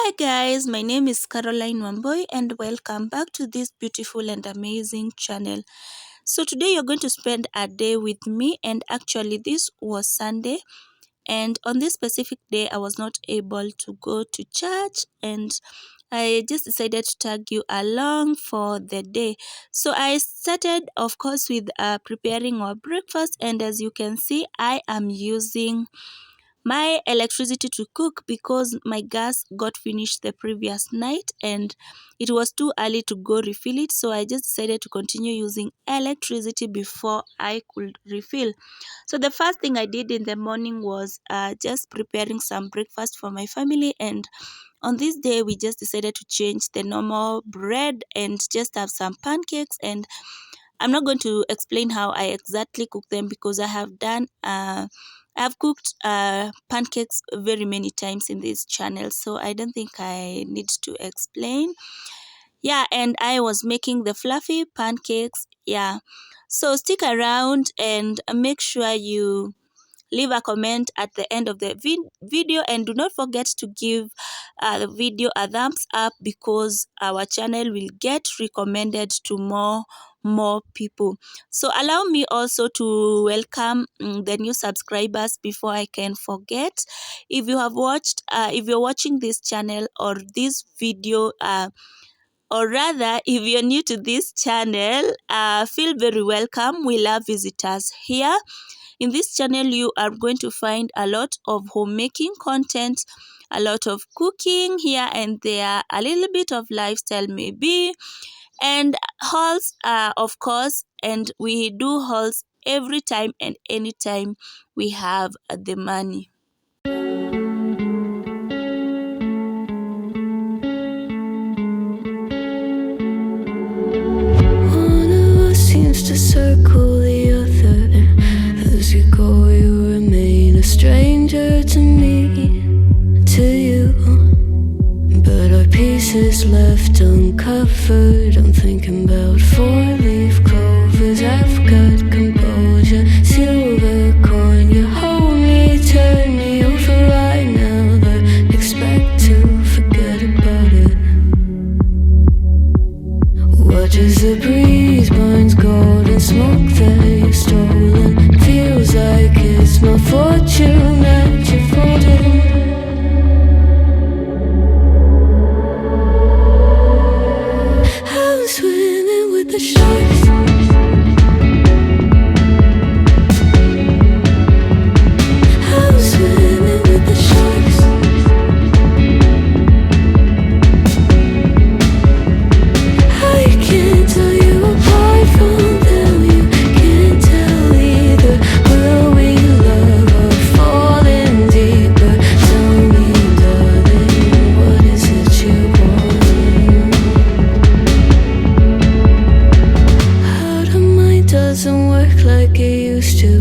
Hi guys, my name is Caroline Wamboy and welcome back to this beautiful and amazing channel. So today you're going to spend a day with me, and actually this was Sunday, and on this specific day I was not able to go to church, and I just decided to tag you along for the day. So I started of course with preparing our breakfast, and as you can see I am using my electricity to cook because my gas got finished the previous night and it was too early to go refill it, so I just decided to continue using electricity before I could refill. So the first thing I did in the morning was just preparing some breakfast for my family, and on this day we just decided to change the normal bread and just have some pancakes. And I'm not going to explain how I exactly cook them because I've cooked pancakes very many times in this channel, so I don't think I need to explain. Yeah, and I was making the fluffy pancakes. Yeah, so stick around and make sure you leave a comment at the end of the video, and do not forget to give the video a thumbs up because our channel will get recommended to more people. So allow me also to welcome the new subscribers before I can forget. If you have watched if you're watching this channel or this video, or rather if you're new to this channel, feel very welcome. We love visitors here. In this channel, you are going to find a lot of homemaking content, a lot of cooking here and there, a little bit of lifestyle maybe, and hauls, of course. And we do hauls every time and anytime we have the money. One of us seems to circle the other. As you go, you remain a stranger to me, to you. But our pieces left uncovered. I'm thinking about four-leaf clovers. I've got composure, silver coin. You hold me, turn me over. I never expect to forget about it. Watch as the breeze burns golden smoke that you've stolen. Feels like it's my fortune that you're folding. I'm swimming with the sharks. I'm swimming with the sharks. I can't tell you apart from them. You can't tell either. Will we love or fall in deeper? Tell me, darling, what is it you want? Out of mind doesn't work like it used to.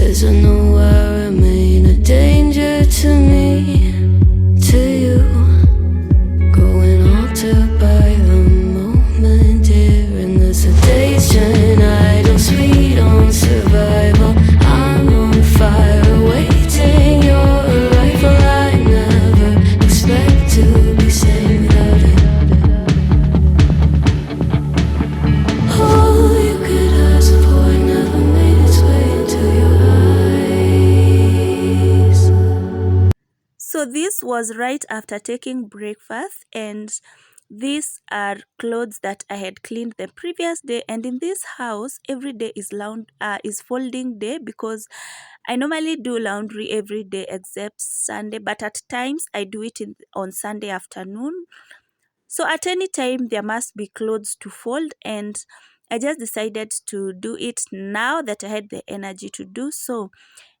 As I know I remain a danger to me, to you. Growing altered by the moment, dear. And as the days turn idle, sweet on survival. I'm on fire, waiting your arrival. I never expect to be sane without it. All you could ask for never made its way into your eyes. So this was right after taking breakfast, and these are clothes that I had cleaned the previous day. And in this house every day is folding day because I normally do laundry every day except Sunday, but at times I do it on Sunday afternoon. So at any time there must be clothes to fold, and I just decided to do it now that I had the energy to do so.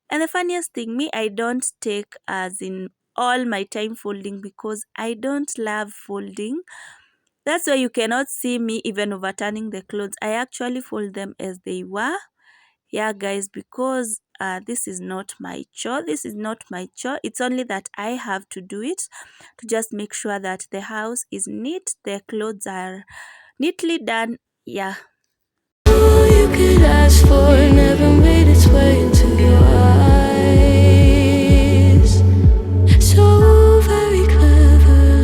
And the funniest thing, me, I don't take as in all my time folding because I don't love folding. That's why you cannot see me even overturning the clothes. I actually fold them as they were. Yeah, guys, because this is not my chore. This is not my chore. It's only that I have to do it to just make sure that the house is neat, the clothes are neatly done. Yeah. All you could ask for never made its way into your eyes. So very clever.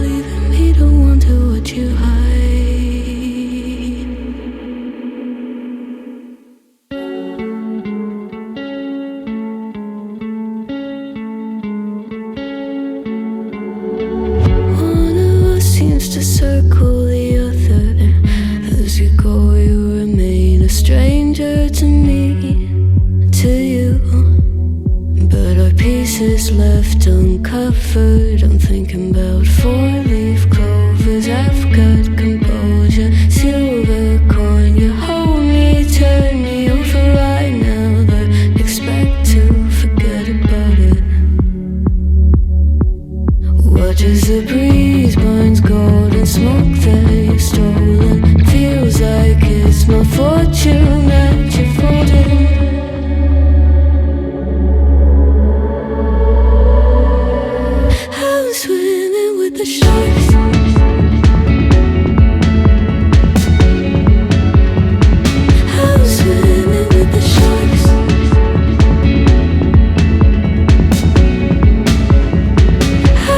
stranger to me, to you. But our pieces left uncovered. I'm thinking about four-leaf clovers. I've got composure, silver coin. You hold me, turn me over right now, but expect to forget about it. Watches the breeze, burns golden smoke that you've stolen. Feels like it's my fortune that you're folding. I'm swimming with the sharks. I'm swimming with the sharks.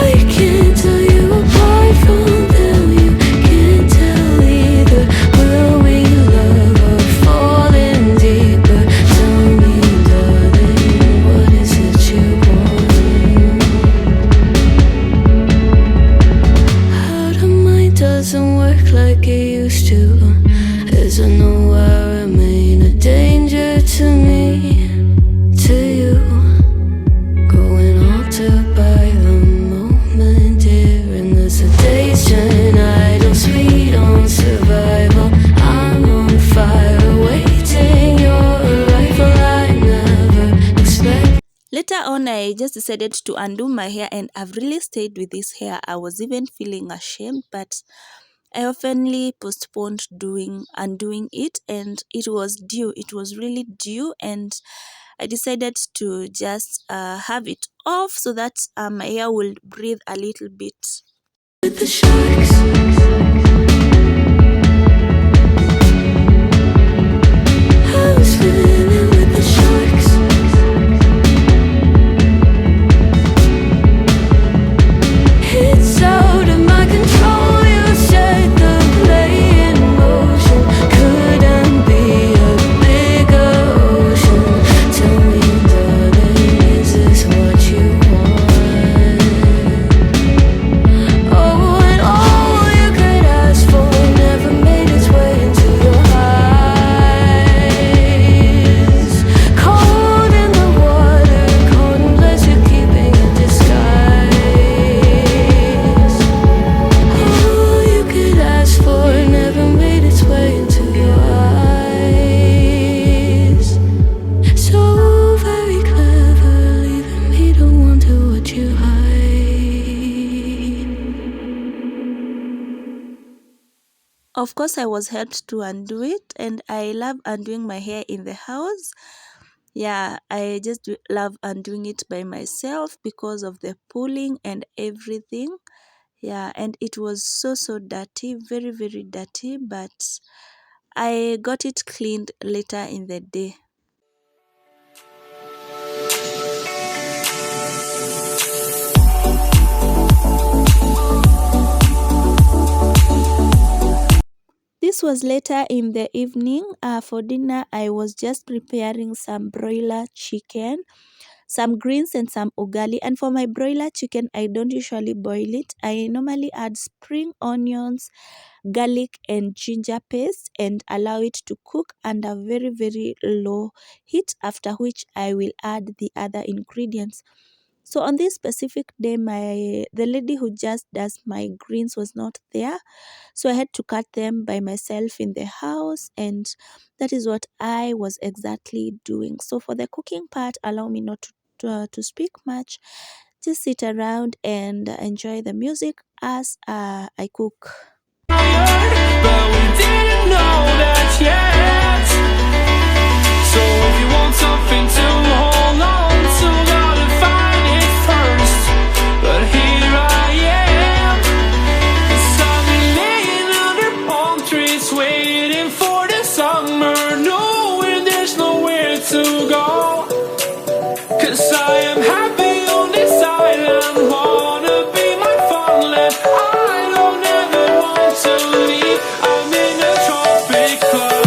I can't tell you apart from them. You can't tell either. Will we love or fall in deeper? Tell me, darling, what is it you want? Heart of mine doesn't work like it used to. As I know I remain a danger to me, to you. Going altered by the moment, dear. And as the days turn idle, sweet on survival, I'm on fire, waiting your arrival. I never expect. Later on, I just decided to undo my hair, and I've really stayed with this hair. I was even feeling ashamed, but I oftenly postponed undoing it, and it was due. It was really due, and I decided to just have it off so that my hair will breathe a little bit. With the sharks. I'm swimming with the sharks. It's out of my control. You set the play in motion. Couldn't be a bigger ocean. Tell me, darling, is this what you want? Oh, and all you could ask for never made its way into your eyes. Cold in the water, cold unless you're keeping a disguise. All you could ask for never made its way into your eyes. So very clever, leaving me to wonder what you hide. Of course, I was helped to undo it, and I love undoing my hair in the house. Yeah, I just love undoing it by myself because of the pulling and everything. Yeah, and it was so dirty, very very dirty, but I got it cleaned later in the day. This was later in the evening. For dinner, I was just preparing some broiler chicken, some greens, and some ugali. And for my broiler chicken, I don't usually boil it. I normally add spring onions, garlic, and ginger paste and allow it to cook under very very low heat, after which I will add the other ingredients. So on this specific day, the lady who just does my greens was not there, so I had to cut them by myself in the house, and that is what I was exactly doing. So for the cooking part, allow me not to speak much, just sit around and enjoy the music as I cook. But we didn't know that yet. So if you want something to hold on to, gotta find it first. But here I am, 'cause I've been laying under palm trees, waiting for the summer, knowing there's nowhere to go. 'Cause I am happy on this island, wanna be my farmland. I don't ever want to leave, I'm in a tropic club.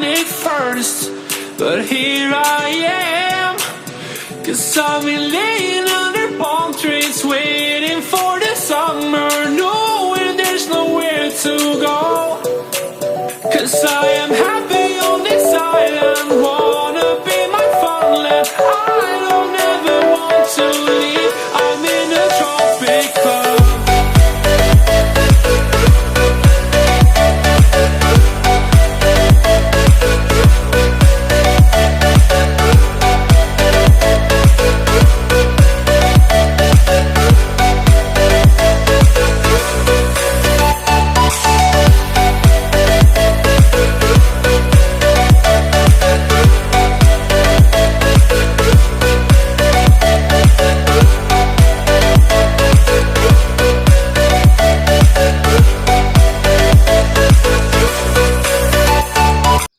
plan it first, but here I am. 'Cause I've been laying under palm trees, waiting for the summer, knowing there's nowhere to go. 'Cause I am happy on this island, wanna be my funland. I don't ever want to leave, I'm in a tropic club.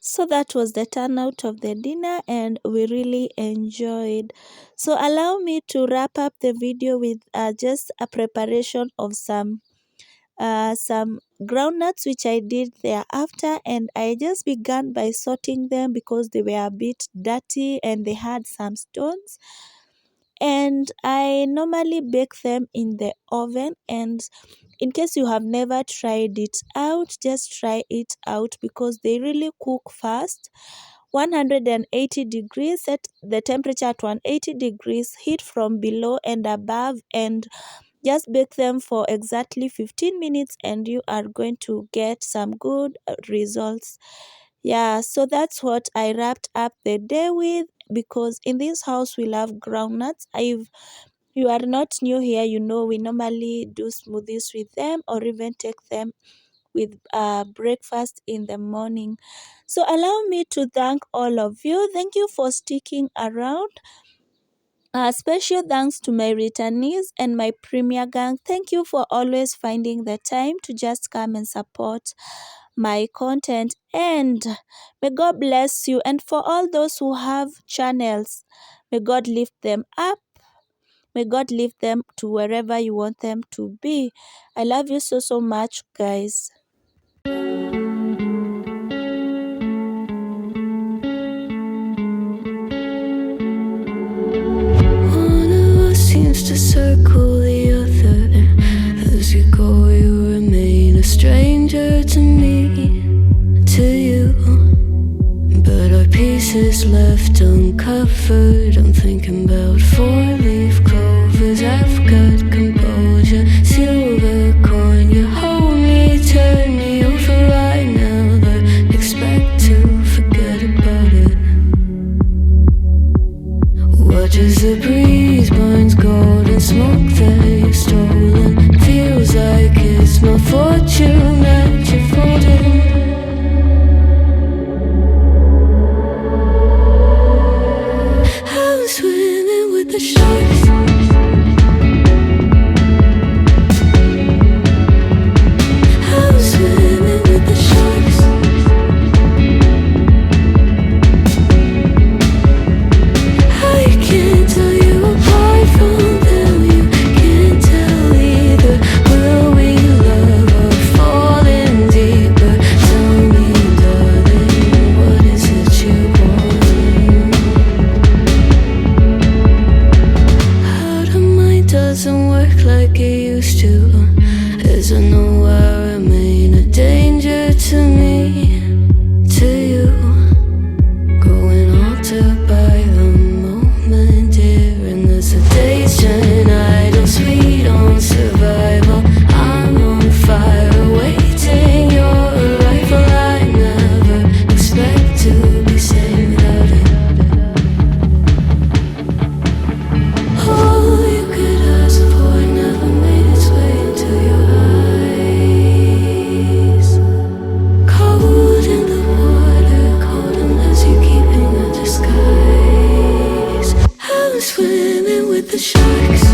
So that was the turnout of the dinner and we really enjoyed. So allow me to wrap up the video with just a preparation of some groundnuts which I did thereafter, and I just began by sorting them because they were a bit dirty and they had some stones. And I normally bake them in the oven, and in case you have never tried it out, just try it out because they really cook fast. 180 degrees, set the temperature at 180 degrees, heat from below and above, and just bake them for exactly 15 minutes and you are going to get some good results. Yeah, so that's what I wrapped up the day with, because in this house we love groundnuts. If you are not new here, you know we normally do smoothies with them or even take them with breakfast in the morning. So allow me to thank all of you. Thank you for sticking around. Special thanks to my returnees and my premier gang. Thank you for always finding the time to just come and support my content, and may God bless you. And for all those who have channels, may God lift them up. May God lift them to wherever you want them to be. I love you so, so much, guys. One of us seems to circle the other. As you go, you remain a stranger to me, to you. But our pieces left uncovered. I'm thinking about four-leaf clovers. I've got composure, silver coin. You hold me, turn me over right now, but expect to forget about it. Watch as the breeze burns golden smoke that you've stolen. Feels like it's my fortune that you're folding. I'm swimming with the sharks. I'm swimming with the sharks. I can't tell you apart from them. You can't tell either. Will we love or fall in deeper? Tell me, darling, what is it you want? How the mind doesn't work like it used to. As I know I remain a danger to me, to you. Growing altered by the moment, dear. And as the days turn idle, sweet on survival. I'm on fire, waiting your arrival. I never expect to be saved without it. All you could ask for never made its way into your eyes. Cold in the water, cold unless you're keeping a disguise. I'm swimming with the sharks.